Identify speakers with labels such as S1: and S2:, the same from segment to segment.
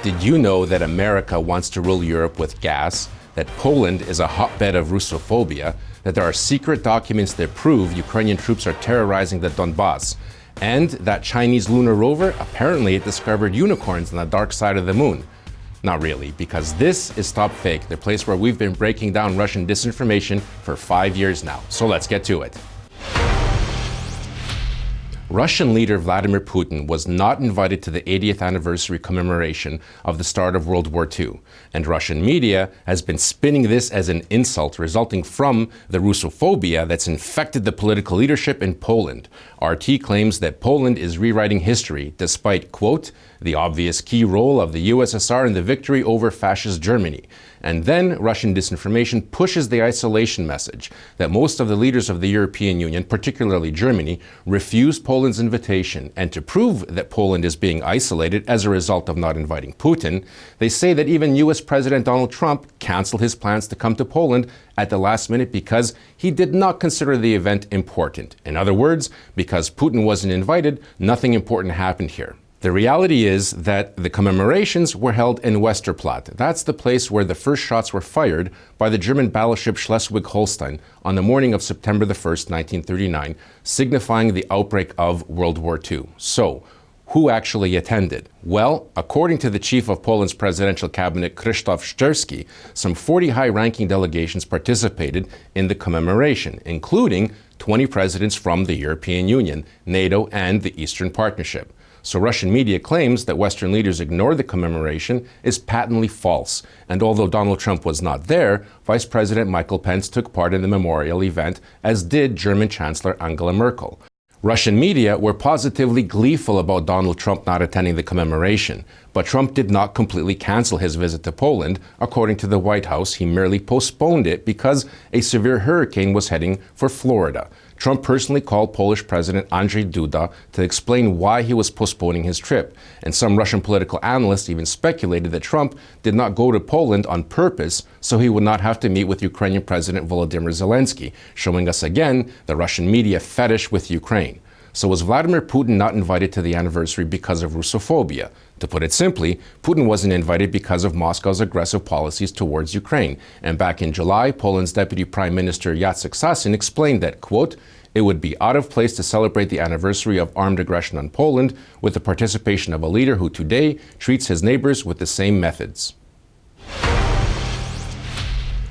S1: Did you know that America wants to rule Europe with gas, that Poland is a hotbed of Russophobia, that there are secret documents that prove Ukrainian troops are terrorizing the Donbas, and that Chinese lunar rover apparently discovered unicorns on the dark side of the moon? Not really, because this is StopFake, the place where we've been breaking down Russian disinformation for 5 years now. So let's get to it. Russian leader Vladimir Putin was not invited to the 80th anniversary commemoration of the start of World War II, and Russian media has been spinning this as an insult resulting from the Russophobia that's infected the political leadership in Poland. RT claims that Poland is rewriting history despite, quote, the obvious key role of the USSR in the victory over fascist Germany. And then Russian disinformation pushes the isolation message that most of the leaders of the European Union, particularly Germany, refused Poland's invitation. And to prove that Poland is being isolated as a result of not inviting Putin, they say that even US President Donald Trump canceled his plans to come to Poland at the last minute because he did not consider the event important. In other words, because Putin wasn't invited, nothing important happened here. The reality is that the commemorations were held in Westerplatte. That's the place where the first shots were fired by the German battleship Schleswig-Holstein on the morning of September the 1st, 1939, signifying the outbreak of World War II. So, who actually attended? Well, according to the chief of Poland's presidential cabinet, Krzysztof Szczerski, some 40 high-ranking delegations participated in the commemoration, including 20 presidents from the European Union, NATO, and the Eastern Partnership. So Russian media claims that Western leaders ignored the commemoration is patently false. And although Donald Trump was not there, Vice President Michael Pence took part in the memorial event, as did German Chancellor Angela Merkel. Russian media were positively gleeful about Donald Trump not attending the commemoration, but Trump did not completely cancel his visit to Poland. According to the White House, he merely postponed it because a severe hurricane was heading for Florida. Trump personally called Polish President Andrzej Duda to explain why he was postponing his trip. And some Russian political analysts even speculated that Trump did not go to Poland on purpose so he would not have to meet with Ukrainian President Volodymyr Zelensky, showing us again the Russian media fetish with Ukraine. So was Vladimir Putin not invited to the anniversary because of Russophobia? To put it simply, Putin wasn't invited because of Moscow's aggressive policies towards Ukraine. And back in July, Poland's Deputy Prime Minister Jacek Sasin explained that, quote, it would be out of place to celebrate the anniversary of armed aggression on Poland with the participation of a leader who today treats his neighbors with the same methods.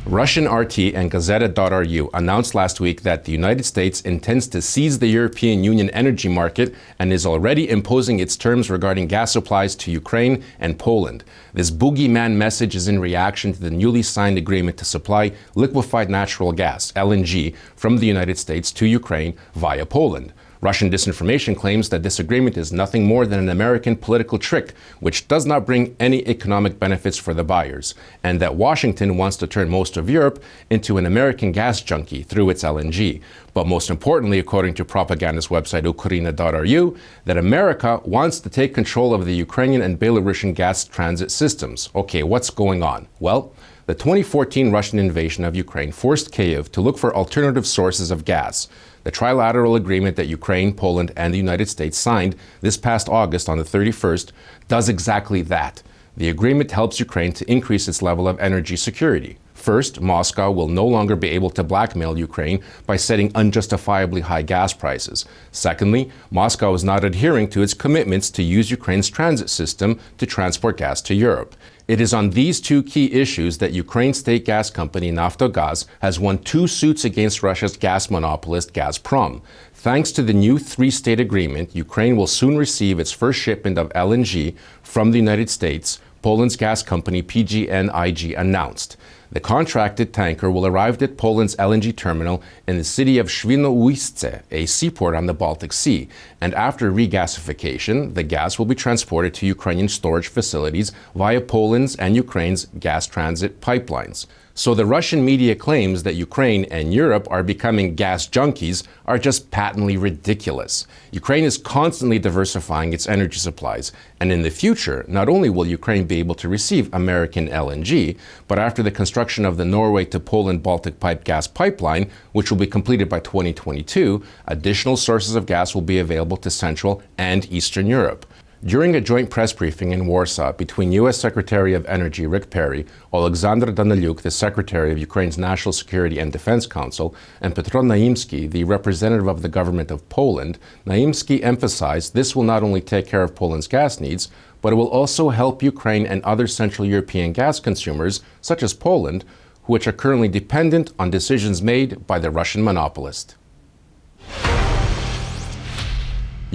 S1: Russian RT and Gazeta.ru announced last week that the United States intends to seize the European Union energy market and is already imposing its terms regarding gas supplies to Ukraine and Poland. This boogeyman message is in reaction to the newly signed agreement to supply liquefied natural gas, LNG, from the United States to Ukraine via Poland. Russian disinformation claims that this agreement is nothing more than an American political trick, which does not bring any economic benefits for the buyers, and that Washington wants to turn most of Europe into an American gas junkie through its LNG. But most importantly, according to propagandist website Ukraina.ru, that America wants to take control of the Ukrainian and Belarusian gas transit systems. Okay, what's going on? Well, the 2014 Russian invasion of Ukraine forced Kyiv to look for alternative sources of gas. The trilateral agreement that Ukraine, Poland, and the United States signed this past August on the 31st does exactly that. The agreement helps Ukraine to increase its level of energy security. First, Moscow will no longer be able to blackmail Ukraine by setting unjustifiably high gas prices. Secondly, Moscow is not adhering to its commitments to use Ukraine's transit system to transport gas to Europe. It is on these two key issues that Ukraine's state gas company Naftogaz has won 2 suits against Russia's gas monopolist Gazprom. Thanks to the new 3-state agreement, Ukraine will soon receive its first shipment of LNG from the United States, Poland's gas company PGNiG announced. The contracted tanker will arrive at Poland's LNG terminal in the city of Świnoujście, a seaport on the Baltic Sea, and after regasification, the gas will be transported to Ukrainian storage facilities via Poland's and Ukraine's gas transit pipelines. So the Russian media claims that Ukraine and Europe are becoming gas junkies are just patently ridiculous. Ukraine is constantly diversifying its energy supplies, and in the future, not only will Ukraine be able to receive American LNG, but after the construction of the Norway to Poland Baltic Pipe gas pipeline, which will be completed by 2022, additional sources of gas will be available to Central and Eastern Europe. During a joint press briefing in Warsaw between U.S. Secretary of Energy Rick Perry, Oleksandr Daniliuk, the Secretary of Ukraine's National Security and Defense Council, and Petro Naimski, the representative of the government of Poland, Naimski emphasized this will not only take care of Poland's gas needs, but it will also help Ukraine and other Central European gas consumers, such as Poland, which are currently dependent on decisions made by the Russian monopolist.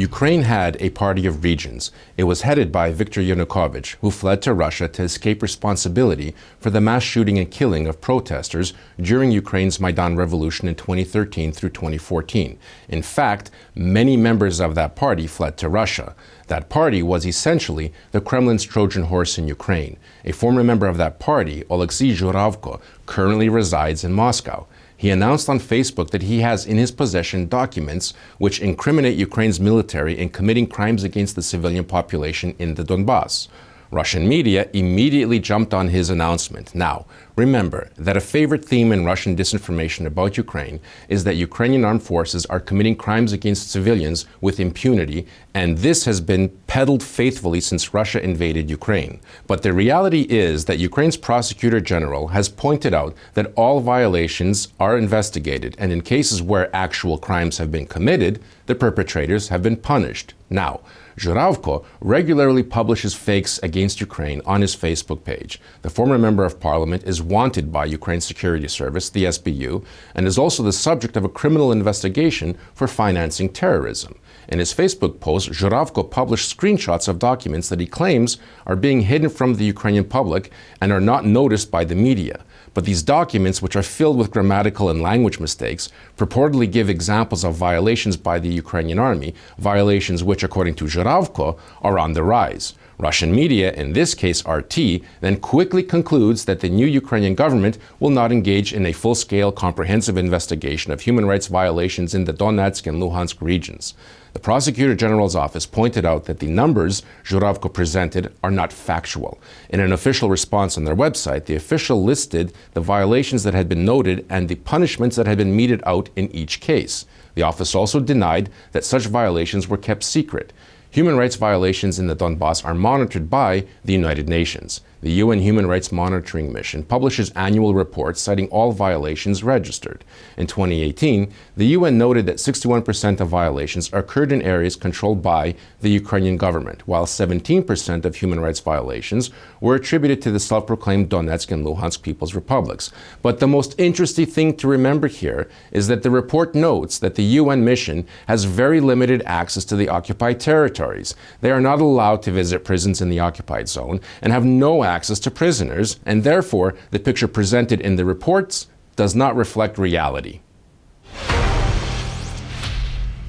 S1: Ukraine had a party of regions. It was headed by Viktor Yanukovych, who fled to Russia to escape responsibility for the mass shooting and killing of protesters during Ukraine's Maidan Revolution in 2013 through 2014. In fact, many members of that party fled to Russia. That party was essentially the Kremlin's Trojan horse in Ukraine. A former member of that party, Oleksiy Zhuravko, currently resides in Moscow. He announced on Facebook that he has in his possession documents which incriminate Ukraine's military in committing crimes against the civilian population in the Donbas. Russian media immediately jumped on his announcement. Now, remember that a favorite theme in Russian disinformation about Ukraine is that Ukrainian armed forces are committing crimes against civilians with impunity, and this has been peddled faithfully since Russia invaded Ukraine. But the reality is that Ukraine's prosecutor general has pointed out that all violations are investigated, and in cases where actual crimes have been committed, the perpetrators have been punished. Now, Zhuravko regularly publishes fakes against Ukraine on his Facebook page. The former member of parliament is wanted by Ukraine's security service, the SBU, and is also the subject of a criminal investigation for financing terrorism. In his Facebook post, Zhuravko published screenshots of documents that he claims are being hidden from the Ukrainian public and are not noticed by the media. But these documents, which are filled with grammatical and language mistakes, purportedly give examples of violations by the Ukrainian army, violations which, according to Zhuravko, are on the rise. Russian media, in this case RT, then quickly concludes that the new Ukrainian government will not engage in a full-scale, comprehensive investigation of human rights violations in the Donetsk and Luhansk regions. The Prosecutor General's office pointed out that the numbers Zhuravko presented are not factual. In an official response on their website, the official listed the violations that had been noted and the punishments that had been meted out in each case. The office also denied that such violations were kept secret. Human rights violations in the Donbas are monitored by the United Nations. The UN Human Rights Monitoring Mission publishes annual reports citing all violations registered. In 2018, the UN noted that 61% of violations occurred in areas controlled by the Ukrainian government, while 17% of human rights violations were attributed to the self-proclaimed Donetsk and Luhansk People's Republics. But the most interesting thing to remember here is that the report notes that the UN mission has very limited access to the occupied territories. They are not allowed to visit prisons in the occupied zone and have no access to prisoners, and therefore the picture presented in the reports does not reflect reality.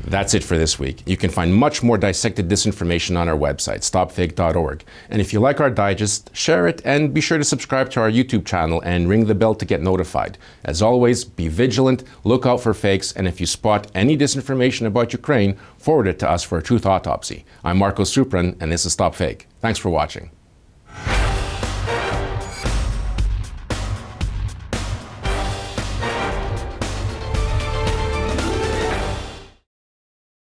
S1: That's it for this week. You can find much more dissected disinformation on our website, StopFake.org. And if you like our digest, share it and be sure to subscribe to our YouTube channel and ring the bell to get notified. As always, be vigilant, look out for fakes, and if you spot any disinformation about Ukraine, forward it to us for a truth autopsy. I'm Marko Suprun, and this is StopFake. Thanks for watching.